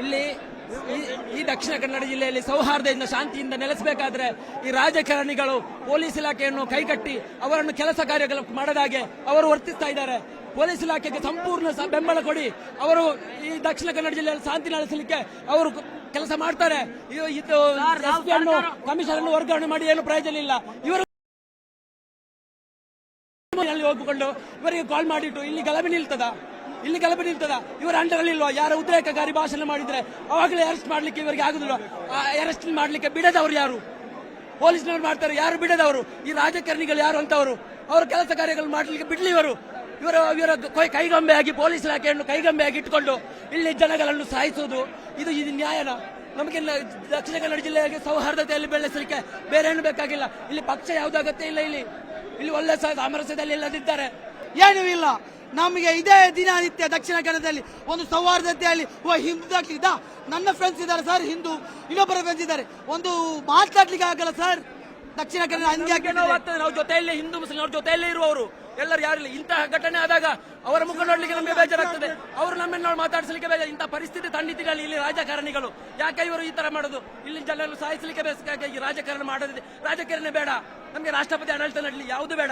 ಇಲ್ಲಿ ಈ ದಕ್ಷಿಣ ಕನ್ನಡ ಜಿಲ್ಲೆಯಲ್ಲಿ ಸೌಹಾರ್ದದಿಂದ ಶಾಂತಿಯಿಂದ ನೆಲೆಸಬೇಕಾದ್ರೆ ಈ ರಾಜಕಾರಣಿಗಳು ಪೊಲೀಸ್ ಇಲಾಖೆಯನ್ನು ಕೈಗಟ್ಟಿ ಅವರನ್ನು ಕೆಲಸ ಕಾರ್ಯಗಳು ಮಾಡದಾಗೆ ಅವರು ವರ್ತಿಸ್ತಾ ಇದ್ದಾರೆ. ಪೊಲೀಸ್ ಇಲಾಖೆಗೆ ಸಂಪೂರ್ಣ ಬೆಂಬಲ ಕೊಡಿ. ಅವರು ಈ ದಕ್ಷಿಣ ಕನ್ನಡ ಜಿಲ್ಲೆಯಲ್ಲಿ ಶಾಂತಿ ನೆಲೆಸಲಿಕ್ಕೆ ಅವರು ಕೆಲಸ ಮಾಡ್ತಾರೆ. ಇದು ಕಮಿಷನರ್ ಅನ್ನು ವರ್ಗಾವಣೆ ಮಾಡಿ ಏನು ಪ್ರಯೋಜನ ಇಲ್ಲ. ಇವರು ಹೋಗಿಕೊಂಡು ಇವರಿಗೆ ಕಾಲ್ ಮಾಡಿಟ್ಟು ಇಲ್ಲಿ ಗಲಭೆ ನಿಲ್ತದ ಇವರ ಅಂಡರಲ್ಲಿ ಇಲ್ವಾ? ಯಾರ ಉದ್ರೇಕಕಾರಿ ಭಾಷಣ ಮಾಡಿದ್ರೆ ಅವಾಗಲೇ ಅರೆಸ್ಟ್ ಮಾಡ್ಲಿಕ್ಕೆ ಇವರಿಗೆ ಆಗುದಿಲ್ಲ. ಅರೆಸ್ಟ್ ಮಾಡ್ಲಿಕ್ಕೆ ಬಿಡದವರು ಯಾರು? ಪೊಲೀಸ್ನವರು ಮಾಡ್ತಾರೆ, ಯಾರು ಬಿಡದವರು? ಈ ರಾಜಕಾರಣಿಗಳು ಯಾರು ಅಂತವರು? ಅವರ ಕೆಲಸ ಕಾರ್ಯಗಳು ಮಾಡ್ಲಿಕ್ಕೆ ಬಿಡ್ಲಿ ಇವರ ಕೈಗೊಂಬೆಯಾಗಿ ಪೊಲೀಸ್ ಇಲಾಖೆಯನ್ನು ಕೈಗೊಂಬೆಯಾಗಿ ಇಟ್ಟುಕೊಂಡು ಇಲ್ಲಿ ಜನಗಳನ್ನು ಸಾಯಿಸುವುದು ಇದು ನ್ಯಾಯನ? ನಮಗೆ ದಕ್ಷಿಣ ಕನ್ನಡ ಜಿಲ್ಲೆಗೆ ಸೌಹಾರ್ದತೆಯಲ್ಲಿ ಬೆಳೆಸಲಿಕ್ಕೆ ಬೇರೆ ಏನು ಬೇಕಾಗಿಲ್ಲ. ಇಲ್ಲಿ ಪಕ್ಷ ಯಾವುದೂ ಅಗತ್ಯ ಇಲ್ಲ. ಇಲ್ಲಿ ಒಳ್ಳೆ ಸಾಮರಸ್ಯದಲ್ಲಿ ಇಲ್ಲದಿದ್ದಾರೆ ಏನೂ ಇಲ್ಲ. ನಮಗೆ ಇದೇ ದಿನನಿತ್ಯ ದಕ್ಷಿಣ ಕನ್ನಡದಲ್ಲಿ ಒಂದು ಸೌಹಾರ್ದತೆಯಲ್ಲಿ ಹಿಂದೂ ನನ್ನ ಫ್ರೆಂಡ್ಸ್ ಇದ್ದಾರೆ ಸರ್, ಹಿಂದೂ ಇನ್ನೊಬ್ಬರ ಫ್ರೆಂಡ್ಸ್ ಇದ್ದಾರೆ, ಒಂದು ಮಾತಾಡ್ಲಿಕ್ಕೆ ಆಗಲ್ಲ ಸರ್. ದಕ್ಷಿಣ ಕನ್ನಡ ಹಂಗೆ ನಾವು ಜೊತೆಯಲ್ಲಿ ಹಿಂದೂ ಮುಸ್ಲಿಂ ಅವ್ರ ಜೊತೆಯಲ್ಲೇ ಇರುವವರು ಎಲ್ಲರೂ ಯಾರಿಲ್ಲ. ಇಂತಹ ಘಟನೆ ಆದಾಗ ಅವರ ಮುಖ ನೋಡ್ಲಿಕ್ಕೆ ನಮಗೆ ಬೇಜಾರಾಗ್ತದೆ. ಅವರು ನಮ್ಮನ್ನು ಮಾತಾಡಿಸಲಿಕ್ಕೆ ಬೇಜಾರು. ಇಂತಹ ಪರಿಸ್ಥಿತಿ ತಂದಿಟ್ಟಿಲ್ಲ ಇಲ್ಲಿ ರಾಜಕಾರಣಿಗಳು. ಯಾಕೆ ಇವರು ಈ ತರ ಮಾಡೋದು? ಇಲ್ಲಿ ಜನರನ್ನು ಸಾಯಿಸಲಿಕ್ಕೆ ಬೇಕಾಗಿ ರಾಜಕಾರಣ ಮಾಡೋದಿದೆ. ರಾಜಕಾರಣ ಬೇಡ ನಮಗೆ. ರಾಷ್ಟ್ರಪತಿ ಆಡಳಿತ ನಡಲಿ, ಯಾವುದು ಬೇಡ.